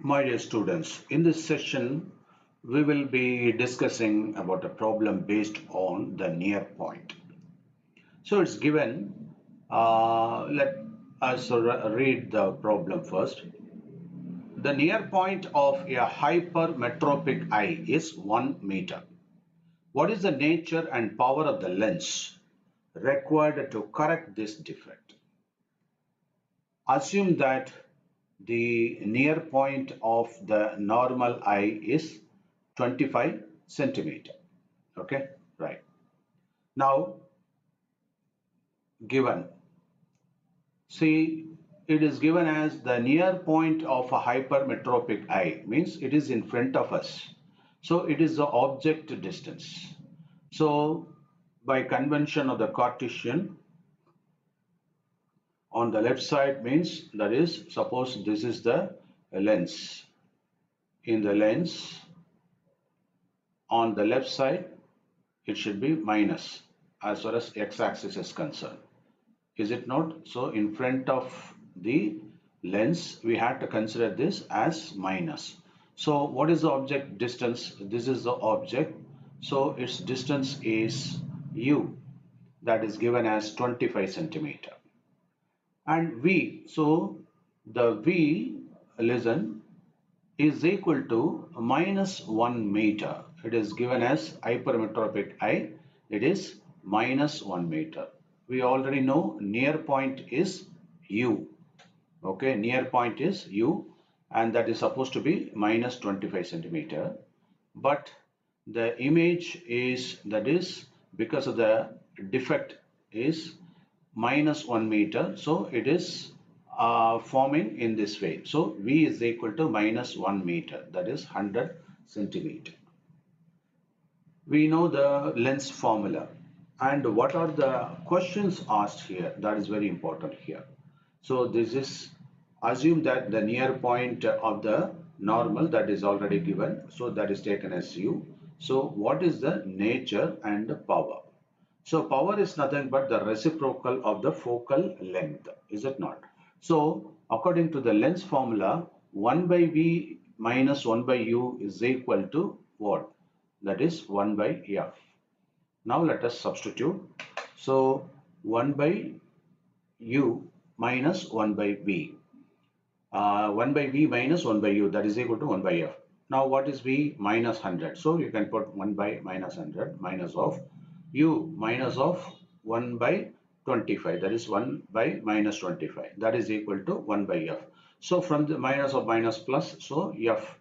My dear students, in this session, we will be discussing about a problem based on the near point. So it's given, let us read the problem first. The near point of a hypermetropic eye is 1 meter. What is the nature and power of the lens required to correct this defect? Assume that the near point of the normal eye is 25 centimeter. Okay, right. Now, given, see, it is given as the near point of a hypermetropic eye, means it is in front of us. So it is the object distance. So by convention of the Cartesian, on the left side means that is, suppose this is the lens. In the lens, on the left side, it should be minus as far as x-axis is concerned. Is it not? So in front of the lens, we have to consider this as minus. So what is the object distance? This is the object. So its distance is u, that is given as 25 centimeter. And v, so the v, listen, is equal to minus 1 meter. It is given as hypermetropic eye. It is minus 1 meter. We already know near point is u. Okay, near point is u, and that is supposed to be minus 25 centimeter. But the image is, that is, because of the defect is minus 1 meter. So it is forming in this way. So v is equal to minus 1 meter, that is 100 centimeter. We know the lens formula. And what are the questions asked here? That is very important here. So this is, assume that the near point of the normal, that is already given. So that is taken as u. So what is the nature and the power? So power is nothing but the reciprocal of the focal length, is it not? So according to the lens formula, 1 by v minus 1 by u is equal to what? That is 1 by f. Now let us substitute. So 1 by u minus 1 by v. 1 by v minus 1 by u, that is equal to 1 by f. Now what is v? Minus 100. So you can put 1 by minus 100 minus of u minus of 1 by 25, that is 1 by minus 25, that is equal to 1 by f. So from the minus of minus plus, so f,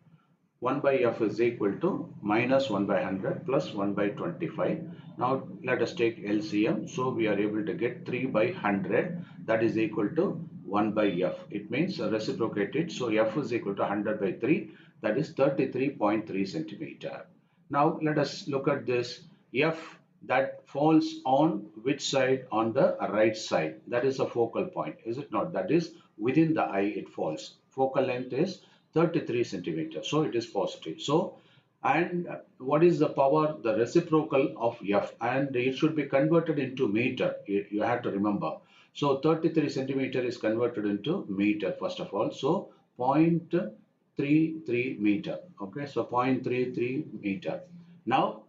1 by f is equal to minus 1 by 100 plus 1 by 25. Now let us take LCM. So we are able to get 3 by 100, that is equal to 1 by f. It means reciprocated. So f is equal to 100 by 3, that is 33.3 centimeter. Now let us look at this f that falls on which side? On the right side. That is a focal point, is it not? That is within the eye it falls. Focal length is 33 centimeters. So it is positive. So, and what is the power? The reciprocal of f, and it should be converted into meter. You have to remember. So 33 centimeter is converted into meter first of all. So 0.33 meter. Okay, so 0.33 meter. Now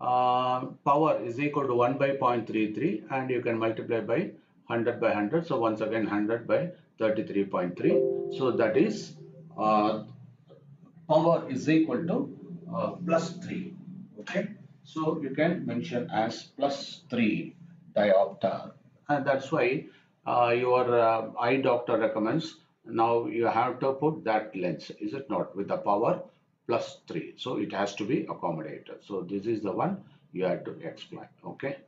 power is equal to 1 by 0.33, and you can multiply by 100 by 100. So once again 100 by 33.3. So that is power is equal to plus 3. Okay. So you can mention as plus 3 diopter, and that's why your eye doctor recommends now you have to put that lens, is it not, with the power plus 3. So it has to be accommodated. So this is the one you have to explain. Okay.